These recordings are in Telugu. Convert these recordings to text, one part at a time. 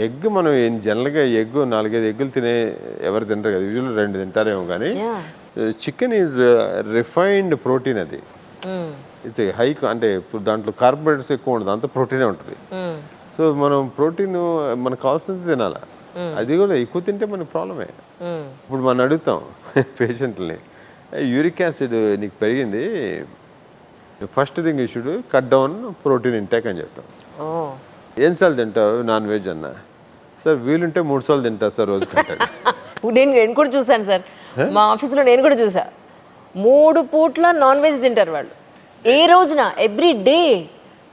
ఎగ్ మనం జనరల్గా ఎగ్ 4-5 ఎగ్గులు ఎవరు తింటారు కదా, యూజువల్ 2 తింటారేమో. కానీ చికెన్ ఈజ్ రిఫైన్డ్ ప్రోటీన్. అది ఇట్స్ హై, అంటే ఇప్పుడు దాంట్లో కార్బోహైడ్రేట్స్ ఎక్కువ ఉండదు, అంత ప్రోటీనే ఉంటుంది. సో మనం ప్రోటీన్ మనకు కావాల్సినంత తినాలి. అది కూడా ఎక్కువ తింటే మనకి ప్రాబ్లమే. ఇప్పుడు మనం అడుగుతాం పేషెంట్ని, యూరిక్ యాసిడ్ నీకు పెరిగింది, first thing you should cut down protein intake అని చెప్తాం. ఎన్నిసార్లు తింటావు నాన్ వెజ్ అన్న? సార్ వీలుంటే 3 సార్లు తింటా సార్ రోజు కంటాడు. నేను కూడా చూసాను సార్, మా ఆఫీస్లో నేను కూడా చూసా, 3 పూట్ల నాన్ వెజ్ తింటారు వాళ్ళు, ఏ రోజున, every day.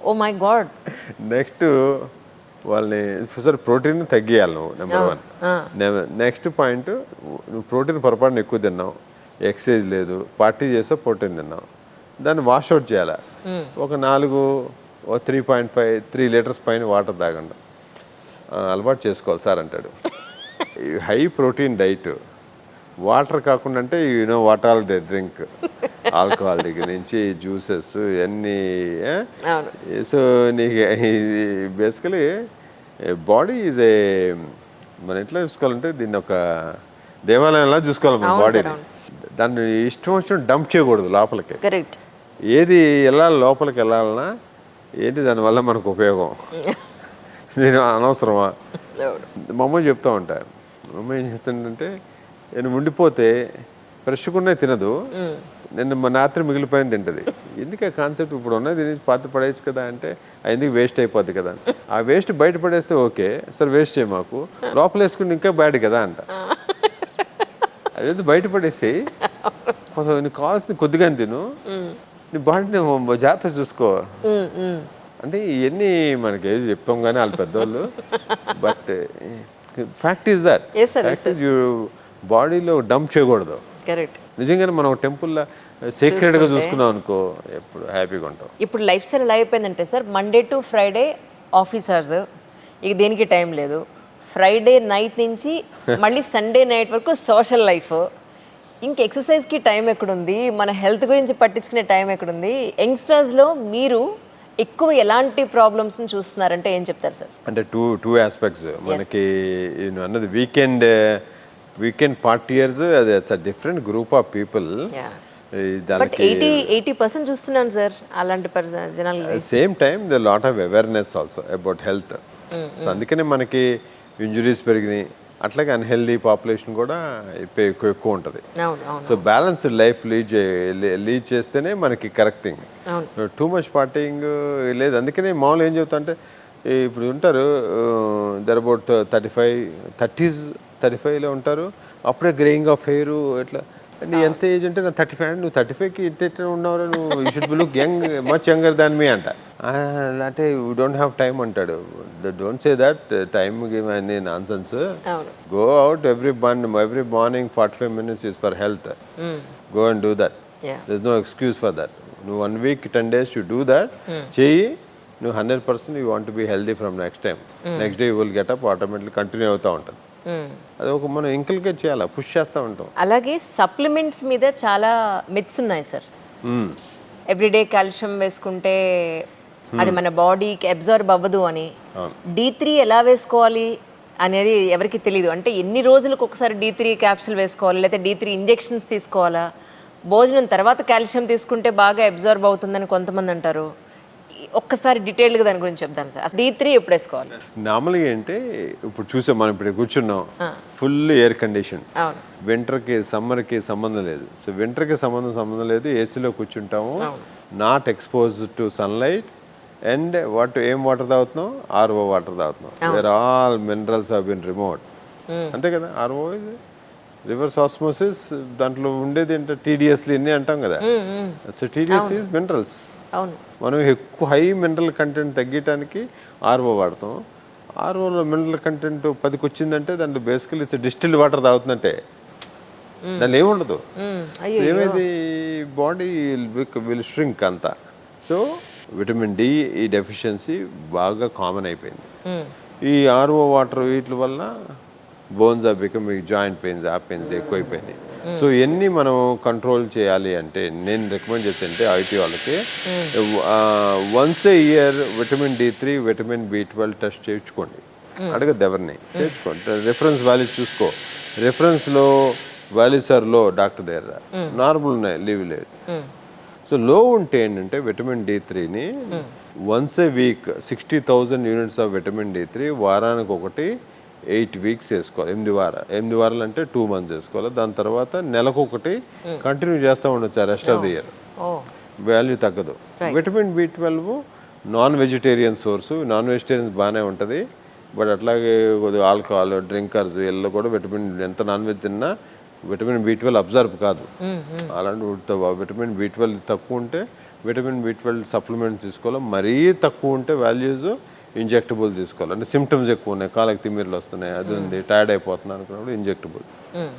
Oh my god. Next వాళ్ళని సార్ ప్రోటీన్ తగ్గియాలి నువ్వు, నెంబర్ 1. నెక్స్ట్ పాయింట్, నువ్వు ప్రోటీన్ పొరపాటున ఎక్కువ తిన్నావు, ఎక్సర్సైజ్ లేదు, పార్టీ చేసావు, ప్రోటీన్ తిన్నావు, దాన్ని వాష్అవుట్ చేయాలి. ఒక 3 లీటర్స్ పైన వాటర్ తాగండి, అలవాటు చేసుకోవాలి సార్ అంటాడు. హై ప్రోటీన్ డైట్, వాటర్ కాకుండా అంటే you know what all they drink, alcohol దగ్గర నుంచి జ్యూసెస్ ఇవన్నీ. సో నీకు బేసికలీ బాడీ ఈజ్ ఏ, మనం ఎట్లా చూసుకోవాలంటే దీన్ని ఒక దేవాలయంలా చూసుకోవాలి మన బాడీని. దాన్ని ఇష్టం వచ్చినట్టు డంప్ చేయకూడదు లోపలికి. ఏది వెళ్ళాలి లోపలికి వెళ్ళాలన్నా ఏంటి దానివల్ల మనకు ఉపయోగం, నేను అనవసరమా. మా అమ్మ చెప్తా ఉంటా, మా అమ్మ ఏం చేస్తుందంటే, నేను ఉండిపోతే ఫ్రెష్గా తినదు, నేను మా రాత్రి మిగిలిపోయిన తింటుంది. ఎందుకు ఆ కాన్సెప్ట్, ఇప్పుడు ఉన్నది తినేసి పాత పడేయచ్చు కదా అంటే, ఎందుకు వేస్ట్ అయిపోద్ది కదా. ఆ వేస్ట్ బయట పడేస్తే ఓకే సార్, వేస్ట్ చేయ మాకు, లోపల వేసుకుని ఇంకా బ్యాడ్ కదా అంట. అదేంటి బయట పడేసి కొంచెం నీకు కావాల్సింది కొద్దిగా తిను, నీ బాడీని జాగ్రత్త చూసుకో అంటే. ఇవన్నీ మనకి ఏది చెప్తాం కానీ వాళ్ళు పెద్దవాళ్ళు, but fact is that, fact is you బాడీలో డంప్ చేయకూడదు. నిజంగానే మనం టెంపుల్లో సీక్రెట్గా చూసుకున్నాం అనుకో, ఎప్పుడు హ్యాపీగా ఉంటాం. ఇప్పుడు లైఫ్ స్టైల్ ఎలా అయిపోయిందంటే sir, Monday to Friday officers, ఇక దేనికి టైం లేదు, ఫ్రైడే నైట్ నుంచి మళ్ళీ సండే నైట్ వరకు సోషల్ లైఫ్, ఇంక ఎక్సర్సైజ్కి టైం ఎక్కడుంది, మన హెల్త్ గురించి పట్టించుకునే టైం ఎక్కడుంది. యంగ్స్టర్స్లో మీరు ఎక్కువ ఎలాంటి ప్రాబ్లమ్స్ని చూస్తున్నారంటే ఏం చెప్తారు సార్? అంటే టూ ఆస్పెక్ట్స్ మనకి అన్నది. వీకెండ్ పార్టీయర్స్, అది it's a different group of people. But 80% చూస్తున్నాను సార్ అలాంటి జనాలు. Same time the lot of awareness also about health. So అందుకనే మనకి ఇంజురీస్ పెరిగినాయి, అట్లాగే అన్హెల్దీ పాపులేషన్ కూడా ఎక్కువ ఉంటుంది. సో బ్యాలెన్స్డ్ లైఫ్ లీడ్ చేస్తేనే మనకి correct thing. Too much partying లేదు. అందుకనే మామూలు ఏం చెబుతా అంటే, ఇప్పుడు ఉంటారు దర్ అబౌట్ 35లో ఉంటారు, అప్పుడే గ్రేయింగ్ ఆఫ్ హెయిర్ ఎట్లా. నీ ఎంత ఏజ్ అంటే నా 35, నువ్వు 35కి ఇంత ఉన్నావు, నువ్వు you should be look young, much younger than me అంట. అంటే వీ డోంట్ హ్యావ్ టైమ్ అంటాడు. Don't say that time give any nonsense. Go out every morning 45 minutes is for health. Go and do that. There is no excuse for that. నువ్వు 1 week 10 days you do that, చెయ్యి. నువ్వు 100% you want be healthy from next time. Next day you will get up, automatically continue అవుతూ ఉంటుంది. అది ఒక మనం ఇంకల్కేట్ చేయాలి, పుష్ చేస్తూ ఉంటాం. అలాగే సప్లిమెంట్స్ మీద చాలా మిత్స్ ఉన్నాయి సార్. ఎవ్రీడే కాల్షియం వేసుకుంటే అది మన బాడీకి అబ్జర్వ్ అవ్వదు అని, D3 ఎలా వేసుకోవాలి అనేది ఎవరికి తెలియదు. అంటే ఎన్ని రోజులకు ఒకసారి D3 క్యాప్సూల్ వేసుకోవాలి, లేకపోతే D3 ఇంజెక్షన్స్ తీసుకోవాలా, భోజనం తర్వాత కాల్షియం తీసుకుంటే బాగా అబ్జర్వ్ అవుతుందని కొంతమంది అంటారు. ఒక్కసారి డీటెయిల్గా దాని గురించి చెప్తాను సార్. D3 ఎప్పుడు వేసుకోవాలి? నార్మల్గా ఏంటి, ఇప్పుడు చూసాం మనం, ఇప్పుడు కూర్చున్నాం, ఫుల్ ఎయిర్ కండిషన్, వింటర్కి సమ్మర్కి సంబంధం లేదు. సో వింటర్కి సంబంధం లేదు, ఏసీలో కూర్చుంటాము, not expose to sunlight, and ఏం వాటర్ తాగుతున్నాం, RO వాటర్ తాగుతున్నాం, where all minerals have been removed. అంతే కదా. RO రివర్స్ ఆస్మోసిస్, దాంట్లో ఉండేది ఏంటంటే TDSలు ఇన్ని అంటాం కదా. So TDS is minerals. మనం ఎక్కువ హై మినరల్ కంటెంట్ తగ్గటానికి RO వాడతాం. ROలో మినరల్ కంటెంట్ 10కి వచ్చిందంటే దాంట్లో బేసికలీ డిస్టిల్డ్ వాటర్ తాగుతుందంటే దానిలో ఏముండదు. సో ఏమైంది, బాడీ విల్ ష్రింక్ అంతా. సో విటమిన్ D ఈ డెఫిషియన్సీ బాగా కామన్ అయిపోయింది. ఈ RO వాటర్ వీటి వల్ల బోన్స్ బికమ్ జాయింట్ పెయిన్స్, ఆ పెయిన్స్ ఎక్కువైపోయినాయి. సో ఇవన్నీ మనం కంట్రోల్ చేయాలి అంటే నేను రికమెండ్ చేస్తుంటే IT వాళ్ళకి once a year vitamin D3, vitamin B12 test చేయించుకోండి. అడగద్దు ఎవరిని, చేర్చుకో. రిఫరెన్స్ వాల్యూస్ చూసుకో. రిఫరెన్స్లో వాల్యూస్ ఆర్ లో, డాక్టర్ దగ్గర నార్మల్ ఉన్నాయి, లీవ్ లేదు. సో లో ఉంటే ఏంటంటే విటమిన్ D3ని once a week 60,000 units of vitamin D3 వారానికి ఒకటి 8 వీక్స్ వేసుకోవాలి. 8 వారాలు అంటే 2 months వేసుకోవాలి. దాని తర్వాత నెలకొకటి కంటిన్యూ చేస్తూ ఉండొచ్చు rest of the year. Value తగ్గదు. Vitamin B12 non vegetarian source. Non vegetarians బాగానే ఉంటుంది, బట్ అట్లాగే కొద్దిగా ఆల్కహాల్ డ్రింకర్స్ వీళ్ళు కూడా విటమిన్ ఎంత నాన్ వెజ్ తిన్నా విటమిన్ B12 అబ్జర్వ్ కాదు. అలాంటి విటమిన్ B12 తక్కువ ఉంటే విటమిన్ B12 సప్లిమెంట్ తీసుకోవాలి. మరీ తక్కువ ఉంటే వాల్యూస్ ఇంజెక్టబుల్ తీసుకోవాలి. అంటే సిమ్టమ్స్ ఎక్కువ ఉన్నాయి, కాళ్ళకి తిమ్మిర్లు వస్తున్నాయి, అది ఉంది, టైర్డ్ అయిపోతున్నాను అనుకున్నప్పుడు injectable.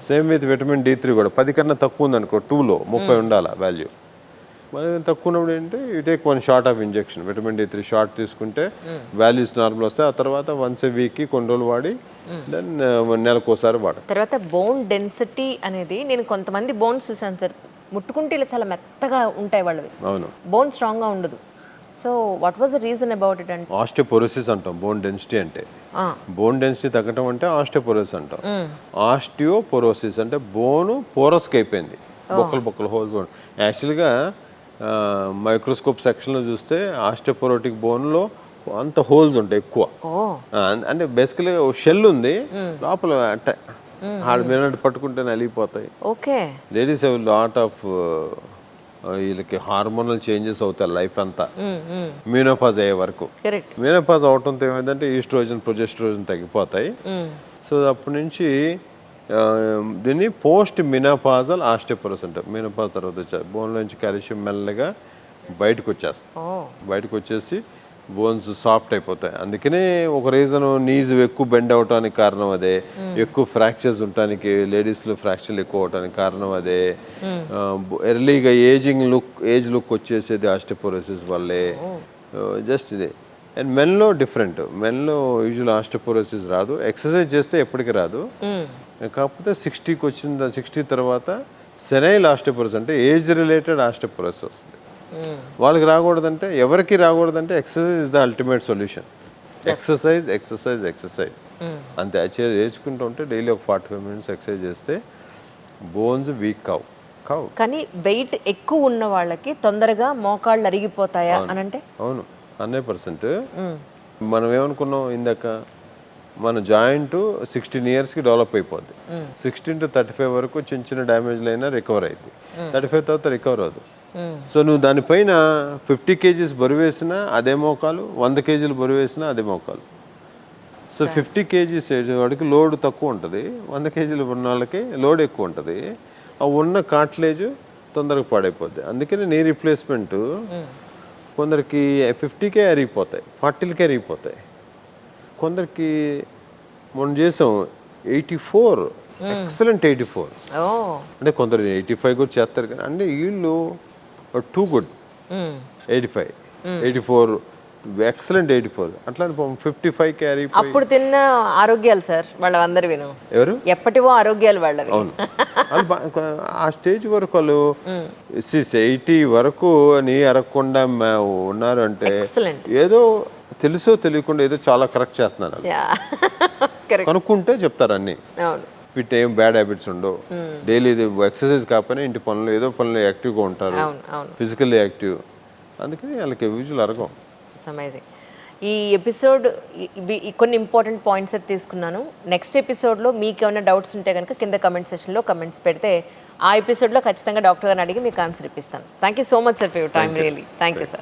Same with vitamin D3 కూడా 10 కన్నా తక్కువ ఉంది అనుకో, 2లో 30 ఉండాలి వాల్యూ. తక్కువ ఉన్నప్పుడు ఏంటంటే you take 1 shot of injection. Vitamin D3 short తీసుకుంటే వాల్యూస్ నార్మల్ వస్తాయి. ఆ తర్వాత వన్స్ ఏ వీక్కి కొన్ని రోజులు వాడి దెన్ నెలకోసారి వాడాలి. తర్వాత బోన్ డెన్సిటీ అనేది, నేను కొంతమంది బోన్స్ చూసాను సార్, ముట్టుకుంటే ఇలా చాలా మెత్తగా ఉంటాయి వాళ్ళవి. అవును, బోన్ స్ట్రాంగ్గా ఉండదు. So what was the reason about it అంటే? ఆస్టియోపోరోసిస్ అంటాం బోన్ డెన్సిటీ అంటే. బోన్ డెన్సిటీ తగ్గటం అంటే ఆస్టియోపోరోసిస్ అంటాం. ఆస్టియోపోరోసిస్ అంటే బోను పోరస్కి అయిపోయింది, బొక్కలు హోల్స్. యాక్చువల్గా మైక్రోస్కోప్ సెక్షన్లో చూస్తే ఆస్టియోపోరోటిక్ బోన్లో అంత హోల్స్ ఉంటాయి ఎక్కువ. అంటే బేసికలీ షెల్ ఉంది లోపల, మినట్ పట్టుకుంటే నలిగిపోతాయి. Okay. Ladies have lot of వీళ్ళకి హార్మోనల్ చేంజెస్ అవుతాయి లైఫ్ అంతా మీనోపాజ్ అయ్యే వరకు. మీనోపాజ్ అవటంతో ఏమైందంటే ఈస్ట్రోజన్ ప్రొజెస్ట్రోజన్ తగ్గిపోతాయి. సో అప్పటి నుంచి దీన్ని పోస్ట్ మినోపాజల్ ఆస్టియోపోరోసిస్ అంటారు. మినోపాజ్ తర్వాత వచ్చేది బోన్లో నుంచి కాల్షియం మెల్లగా బయటకు వచ్చేస్తాయి. బయటకు వచ్చేసి బోన్స్ సాఫ్ట్ అయిపోతాయి. అందుకనే ఒక రీజన్ నీజ్ ఎక్కువ బెండ్ అవటానికి కారణం అదే, ఎక్కువ ఫ్రాక్చర్స్ ఉండటానికి, లేడీస్లో ఫ్రాక్చర్లు ఎక్కువ అవటానికి కారణం అదే. ఎర్లీగా ఏజ్ లుక్ వచ్చేసేది ఆస్టియోపోరోసిస్ వల్లే. జస్ట్ ఇదే. అండ్ మెన్లో డిఫరెంట్. మెన్లో యూజువల్ ఆస్టియోపోరోసిస్ రాదు, ఎక్సర్సైజ్ చేస్తే ఎప్పటికీ రాదు. కాకపోతే 60కి వచ్చిన 60 తర్వాత సెనైల్ ఆస్టియోపోరోసిస్ అంటే ఏజ్ రిలేటెడ్ ఆస్టియోపోరోసిస్ వస్తుంది. వాళ్ళకి రాకూడదంటే, ఎవరికి రాకూడదంటే exercise is the ultimate solution. Exercise అంతే. చేసుకుంటూ ఉంటే డైలీ ఒక 45 minutes ఎక్సర్సైజ్ చేస్తే బోన్స్ వీక్ కావు. కానీ వెయిట్ ఎక్కువ ఉన్న వాళ్ళకి తొందరగా మోకాళ్ళు అరిగిపోతాయా అని అంటే? అవును, 100%. మనం ఏమనుకున్నాం ఇందాక, మన జాయింట్ 16 yearsకి డెవలప్ అయిపోద్ది. 16 to 35 వరకు చిన్న డ్యామేజ్లు అయినా రికవర్ అయింది. 35 తర్వాత రికవర్ అవుతుంది. సో నువ్వు దానిపైన 50 kgs బరువు వేసినా అదే మోకాలు, 100 kgs బరువు వేసినా అదే మోకాలు. సో 50 kgs వాడికి లోడ్ తక్కువ ఉంటుంది, 100 kgs ఉన్న వాళ్ళకి లోడ్ ఎక్కువ ఉంటుంది. ఆ ఉన్న కార్ట్లేజ్ తొందరగా పాడైపోద్ది. అందుకని నీ రీప్లేస్మెంట్ కొందరికి 50కే అరిగిపోతాయి, 40కే అరిగిపోతాయి. కొందరికి మనం చేసాం 84, ఎక్సలెంట్ 84. అంటే కొందరు 85 కూడా చేస్తారు, కానీ అంటే వీళ్ళు టూ గుడ్ 85, 84, ఎక్సలెంట్ 84. అట్లా 55 క్యారీ. అప్పుడు తిన్న ఆరోగ్యాలు సార్ వాళ్ళందరూ విను, ఎవరు ఎప్పటివో ఆరోగ్యాలు వాళ్ళవి. అవును, ఆ స్టేజ్ వరకు వాళ్ళు 80 వరకు నీ అరగకుండా ఉన్నారు అంటే ఏదో తెలుసో తెలియకుండా ఏదో చాలా కరెక్ట్ చేస్తున్నారు. కనుక్కుంటే చెప్తారు అన్ని. వీటి ఏం బ్యాడ్ హ్యాబిట్స్ ఉండవు. డైలీ ఎక్సర్సైజ్ కాకపోయినా ఇంటి పనులు ఏదో పనులు యాక్టివ్గా ఉంటారు, ఫిజికల్లీ యాక్టివ్. అందుకని వాళ్ళకి విజువల్ అరగం. అమేజింగ్. ఈ ఎపిసోడ్ కొన్ని ఇంపార్టెంట్ పాయింట్స్ అయితే తీసుకున్నాను. నెక్స్ట్ ఎపిసోడ్లో మీకు ఏమైనా డౌట్స్ ఉంటే కనుక కింద కమెంట్ సెక్షన్లో కమెంట్స్ పెడితే ఆ ఎపిసోడ్లో ఖచ్చితంగా డాక్టర్ గారిని అడిగి మీకు ఆన్సర్ ఇప్పిస్తాను. Thank you so much sir for your time. Really thank you sir.